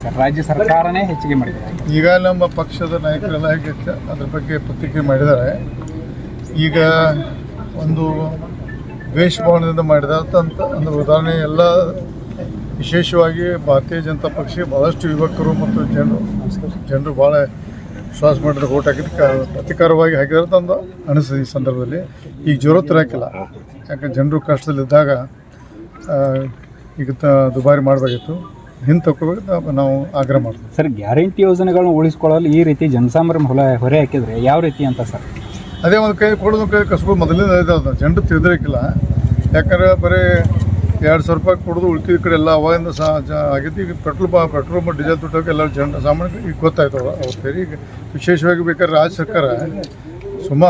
Sir? ರಾಜ್ಯ ಸರ್ಕಾರನೇ ಹೆಚ್ಚಿಗೆ ಮಾಡಿದೆ. ಈಗ ನಮ್ಮ ಪಕ್ಷದ ನಾಯಕರೆಲ್ಲ ಹೇಗೆ ಅದ್ರ ಬಗ್ಗೆ ಪ್ರತಿಕ್ರಿಯೆ ಮಾಡಿದ್ದಾರೆ. ಈಗ ಒಂದು ದ್ವೇಷ ಭಾವನೆಯಿಂದ ಮಾಡಿದಂಥ ಒಂದು ಉದಾಹರಣೆ ಎಲ್ಲ ವಿಶೇಷವಾಗಿ ಭಾರತೀಯ ಜನತಾ ಪಕ್ಷ ಭಾಳಷ್ಟು ಯುವಕರು ಮತ್ತು ಜನರು ಭಾಳ ವಿಶ್ವಾಸ ಮಾಡಿದ್ರೆ ಓಟ್ ಹಾಕಿದ್ದಕ್ಕೆ ಪ್ರತಿಕಾರವಾಗಿ ಹಾಕಿದ್ರೆ ಅಂತ ಅನಿಸ್ತದೆ. ಈ ಸಂದರ್ಭದಲ್ಲಿ ಈಗ ಜೋರತ್ತು ಹಾಕಿಲ್ಲ, ಯಾಕಂದ್ರೆ ಜನರು ಕಷ್ಟದಲ್ಲಿದ್ದಾಗ ಈಗ ದುಬಾರಿ ಮಾಡಬೇಕಿತ್ತು, ಹಿಂದೆ ತಗೋಬೇಕು ನಾವು ಆಗ್ರಹ ಮಾಡ್ತೀವಿ. ಸರ್, ಗ್ಯಾರಂಟಿ ಯೋಜನೆಗಳನ್ನ ಉಳಿಸ್ಕೊಳ್ಳಲು ಈ ರೀತಿ ಜನಸಾಮಾನ್ಯ ಹೊರೆ ಹಾಕಿದ್ರೆ ಯಾವ ರೀತಿ ಅಂತ ಸರ್? ಅದೇ ಒಂದು ಕೈ ಕೊಡೋದು ಕೈ ಕಸ್ಬೋದು ಮೊದಲಿಂದ ಇದಾದ ಜನರು ತಿಳಿದಿರಕ್ಕಿಲ್ಲ. ಯಾಕಂದ್ರೆ ಬರೀ 2,000 ರೂಪಾಯಿ ಕೊಡೋದು ಉಳ್ಕಿದ ಕಡೆ ಎಲ್ಲ ಅವಾಗಿಂದ ಆಗಿದ್ದು. ಈಗ ಪೆಟ್ರೋಲ್ ಮತ್ತು ಡೀಸೆಲ್ ತುಟ್ಟೋಕೆ ಎಲ್ಲ ಜನ ಸಾಮಾನ್ಯ ಈಗ ಗೊತ್ತಾಯ್ತು ಅವ್ರ ಈಗ ವಿಶೇಷವಾಗಿ ಬೇಕಾದ್ರೆ ರಾಜ್ಯ ಸರ್ಕಾರ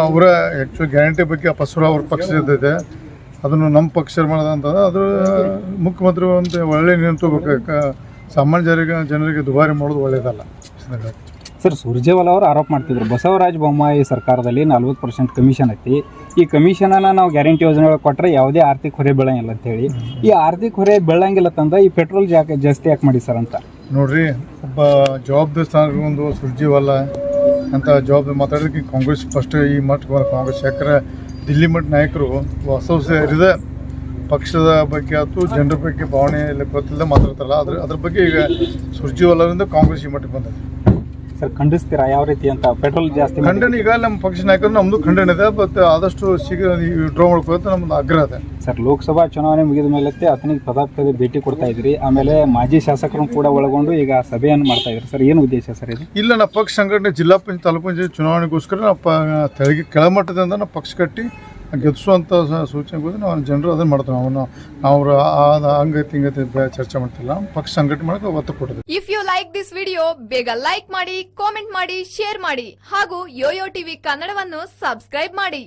ಅವರ ಆ್ಯಕ್ಚುಲಿ ಗ್ಯಾರಂಟಿ ಬಗ್ಗೆ ಅಪಸ್ವರ ಅವ್ರ ಪಕ್ಷದಿದೆ, ಅದನ್ನು ನಮ್ಮ ಪಕ್ಷ ಮಾಡೋದಂತಂದ್ರೆ ಅದ್ರ ಮುಖ್ಯಮಂತ್ರಿ ಒಂದು ಒಳ್ಳೆ ನಿಂತೋಗ್ಬೇಕು. ಸಾಮಾನ್ಯ ಜನರಿಗೆ ದುಬಾರಿ ಮಾಡೋದು ಒಳ್ಳೆಯದಲ್ಲ. ಸರ್, ಸುರ್ಜೇವಾಲಾ ಅವರು ಆರೋಪ ಮಾಡ್ತಿದ್ರು ಬಸವರಾಜ ಬೊಮ್ಮಾಯಿ ಸರ್ಕಾರದಲ್ಲಿ 40% ಕಮಿಷನ್ ಐತಿ, ಈ ಕಮಿಷನನ್ನು ನಾವು ಗ್ಯಾರಂಟಿ ಯೋಜನೆಗಳು ಕೊಟ್ಟರೆ ಯಾವುದೇ ಆರ್ಥಿಕ ಹೊರೆ ಬೀಳಂಗಿಲ್ಲ ಅಂತೇಳಿ. ಈ ಆರ್ಥಿಕ ಹೊರೆ ಬೀಳಂಗಿಲ್ಲ ತಂದ ಈ ಪೆಟ್ರೋಲ್ ಜಾಸ್ತಿ ಯಾಕೆ ಮಾಡಿ ಸರ್ ಅಂತ ನೋಡ್ರಿ. ಒಬ್ಬ ಜವಾಬ್ದಾರಿ ಸ್ಥಾನಗೊಂದು ಸುರ್ಜೇವಾಲಾ ಅಂತ ಜವಾಬ್ದಾರಿ ಮಾತಾಡೋದಕ್ಕೆ ಕಾಂಗ್ರೆಸ್ ಫಸ್ಟ್ ಈ ಮಟ್ಟ ಕಾಂಗ್ರೆಸ್ ಯಾಕಂದ್ರೆ ದಿಲ್ಲಿ ಮಟ್ಟ ನಾಯಕರು ಅಸೋಸಿಯೇರಿದ ಪಕ್ಷದ ಬಗ್ಗೆ ಆಯ್ತು ಜನರ ಬಗ್ಗೆ ಭಾವನೆ ಎಲ್ಲ ಗೊತ್ತಿಲ್ಲದೆ ಮಾತಾಡ್ತಾರಲ್ಲ, ಅದ್ರ ಬಗ್ಗೆ ಈಗ ಸುರ್ಜೇವಾಲಾದಿಂದ ಕಾಂಗ್ರೆಸ್ ಈ ಮಟ್ಟಕ್ಕೆ ಬಂದಿದೆ. ಸರ್, ಖಂಡಿಸ್ತೀರಾ ಯಾವ ರೀತಿ ಅಂತ? ಪೆಟ್ರೋಲ್ ಜಾಸ್ತಿ ಖಂಡನೆ ಈಗ ನಮ್ಮ ಪಕ್ಷ ನಾಯಕರು ನಮ್ಮದು ಖಂಡನೆ ಇದೆ, ಬಟ್ ಆದಷ್ಟು ಶೀಘ್ರ ವಿಡ್ರಾ ಮಾಡ್ಕೋತ ನಮ್ಮದು ಆಗ್ರಹ ಇದೆ. ಸರ್, ಲೋಕಸಭಾ ಚುನಾವಣೆ ಮುಗಿದ ಮೇಲೆ ಆತನಿಗೆ ಪದೇ ಭೇಟಿ ಕೊಡ್ತಾ ಇದ್ರಿ, ಆಮೇಲೆ ಮಾಜಿ ಶಾಸಕರನ್ನು ಕೂಡ ಒಳಗೊಂಡು ಈಗ ಸಭೆಯನ್ನು ಮಾಡ್ತಾ ಇದ್ರಿ. ಸರ್, ಏನು ಉದ್ದೇಶ ಸರ್ ಇದು? ಇಲ್ಲ, ನಮ್ಮ ಪಕ್ಷ ಸಂಘಟನೆ ಜಿಲ್ಲಾ ಪಂಚಾಯತ್ ತಾಲೂಕು ಪಂಚಾಯತ್ ಚುನಾವಣೆಗೋಸ್ಕರ ನಾವು ಕೆಳಮಟ್ಟದಿಂದ ನಾವು ಪಕ್ಷ ಕಟ್ಟಿ ಗೆಲ್ಲಿಸುವಂಥ ಸೂಚನೆಗೋದು ನಾವು ಜನರು ಅದನ್ನು ಮಾಡ್ತೀವಿ. ನಾವು ಹಂಗೈತಿ ಹಿಂಗೈತಿ ಚರ್ಚೆ ಮಾಡ್ತಿಲ್ಲ, ಪಕ್ಷ ಸಂಘಟನೆ ಮಾಡೋಕೆ ಒತ್ತು ಕೊಟ್ಟಿದ್ದೀವಿ. If you like this video, ಬೇಗ ಲೈಕ್ ಮಾಡಿ, ಕಾಮೆಂಟ್ ಮಾಡಿ, ಶೇರ್ ಮಾಡಿ ಹಾಗೂ ಯೋಯೋ ಟಿವಿ ಕನ್ನಡವನ್ನು ಸಬ್ಸ್ಕ್ರೈಬ್ ಮಾಡಿ.